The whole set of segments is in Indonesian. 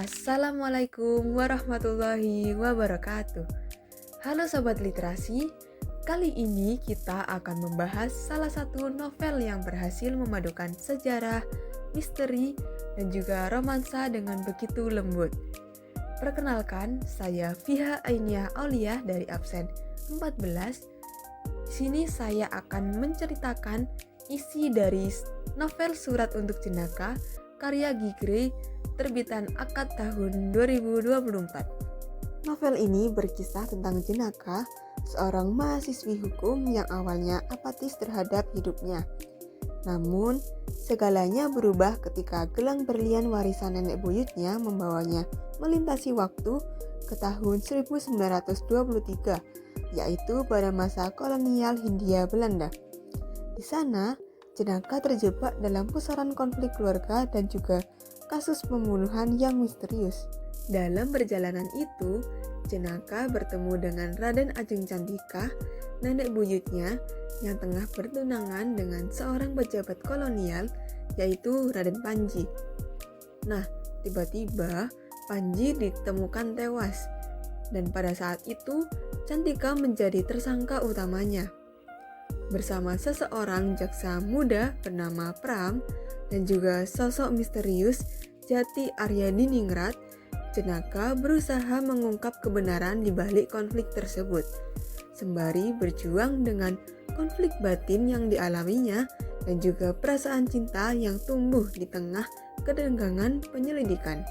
Assalamualaikum warahmatullahi wabarakatuh. Halo Sobat Literasi, kali ini kita akan membahas salah satu novel yang berhasil memadukan sejarah, misteri, dan juga romansa dengan begitu lembut. Perkenalkan, saya Fiha Ainiah Aulia dari absen 14. Di sini saya akan menceritakan isi dari novel Surat untuk Jenaka karya Gigre terbitan Akad tahun 2024. Novel ini berkisah tentang Jenaka, seorang mahasiswi hukum yang awalnya apatis terhadap hidupnya. Namun, segalanya berubah ketika gelang berlian warisan nenek buyutnya membawanya melintasi waktu ke tahun 1923, yaitu pada masa kolonial Hindia Belanda. Di sana, Jenaka terjebak dalam pusaran konflik keluarga dan juga kasus pembunuhan yang misterius. Dalam perjalanan itu, Jenaka bertemu dengan Raden Ajeng Candika, nenek buyutnya yang tengah bertunangan dengan seorang pejabat kolonial, yaitu Raden Panji. Nah, tiba-tiba Panji ditemukan tewas, dan pada saat itu Candika menjadi tersangka utamanya. Bersama seseorang jaksa muda bernama Pram dan juga sosok misterius Jati Aryadiningrat, Jenaka berusaha mengungkap kebenaran di balik konflik tersebut, sembari berjuang dengan konflik batin yang dialaminya dan juga perasaan cinta yang tumbuh di tengah kedenggangan penyelidikan.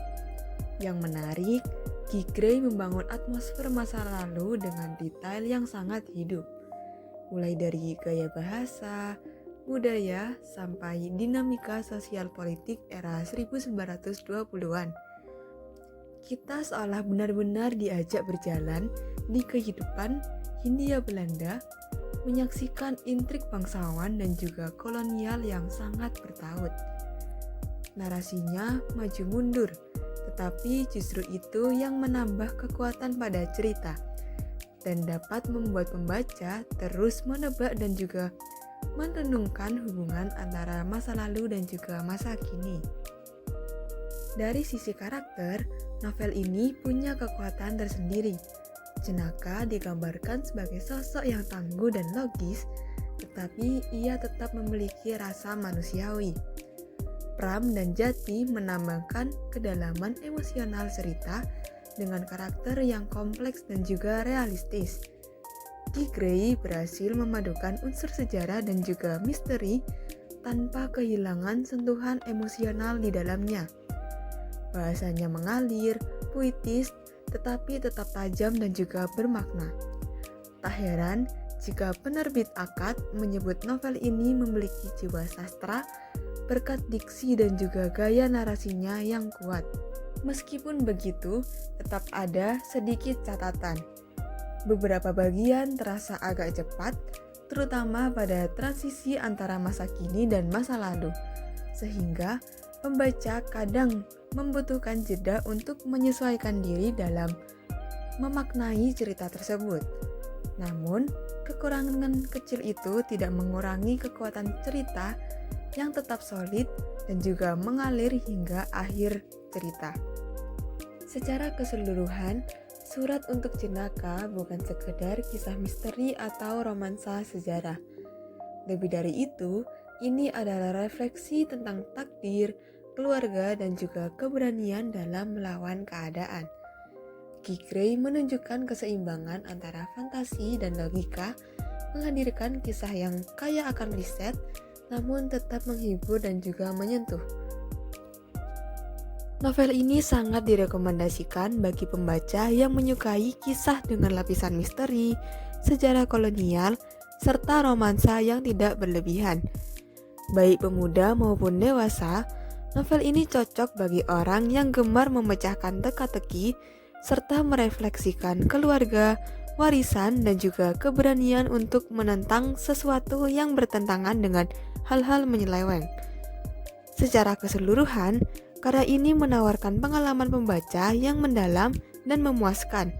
Yang menarik, Gigre membangun atmosfer masa lalu dengan detail yang sangat hidup. Mulai dari gaya bahasa, budaya, sampai dinamika sosial politik era 1920-an. Kita seolah benar-benar diajak berjalan di kehidupan Hindia Belanda, menyaksikan intrik bangsawan dan juga kolonial yang sangat bertaut. Narasinya maju mundur, tetapi justru itu yang menambah kekuatan pada cerita dan dapat membuat pembaca terus menebak dan juga merenungkan hubungan antara masa lalu dan juga masa kini. Dari sisi karakter, novel ini punya kekuatan tersendiri. Jenaka digambarkan sebagai sosok yang tangguh dan logis, tetapi ia tetap memiliki rasa manusiawi. Pram dan Jati menambahkan kedalaman emosional cerita dengan karakter yang kompleks dan juga realistis. Gigre berhasil memadukan unsur sejarah dan juga misteri tanpa kehilangan sentuhan emosional di dalamnya. Bahasanya mengalir, puitis, tetapi tetap tajam dan juga bermakna. Tak heran jika penerbit Akad menyebut novel ini memiliki jiwa sastra berkat diksi dan juga gaya narasinya yang kuat. Meskipun begitu, tetap ada sedikit catatan. Beberapa bagian terasa agak cepat, terutama pada transisi antara masa kini dan masa lalu, sehingga pembaca kadang membutuhkan jeda untuk menyesuaikan diri dalam memaknai cerita tersebut. Namun, kekurangan kecil itu tidak mengurangi kekuatan cerita yang tetap solid dan juga mengalir hingga akhir cerita. Secara keseluruhan, Surat untuk Jenaka bukan sekedar kisah misteri atau romansa sejarah. Lebih dari itu, ini adalah refleksi tentang takdir, keluarga, dan juga keberanian dalam melawan keadaan. Gigre menunjukkan keseimbangan antara fantasi dan logika, menghadirkan kisah yang kaya akan riset, namun tetap menghibur dan juga menyentuh. Novel ini sangat direkomendasikan bagi pembaca yang menyukai kisah dengan lapisan misteri, sejarah kolonial, serta romansa yang tidak berlebihan. Baik pemuda maupun dewasa, novel ini cocok bagi orang yang gemar memecahkan teka-teki, serta merefleksikan keluarga, warisan, dan juga keberanian untuk menentang sesuatu yang bertentangan dengan hal-hal menyeleweng. Secara keseluruhan, karya ini menawarkan pengalaman pembaca yang mendalam dan memuaskan,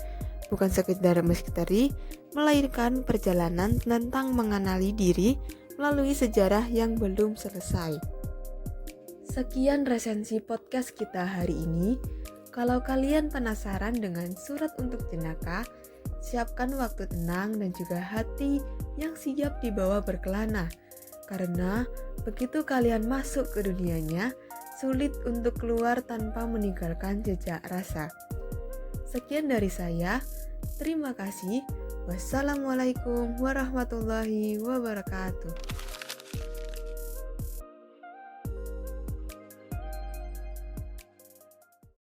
bukan sekedar misteri, melainkan perjalanan tentang mengenali diri melalui sejarah yang belum selesai. Sekian resensi podcast kita hari ini. Kalau kalian penasaran dengan surat untuk jenaka, siapkan waktu tenang dan juga hati yang siap dibawa berkelana. Karena begitu kalian masuk ke dunianya, sulit untuk keluar tanpa meninggalkan jejak rasa. Sekian dari saya. Terima kasih. Wassalamualaikum warahmatullahi wabarakatuh.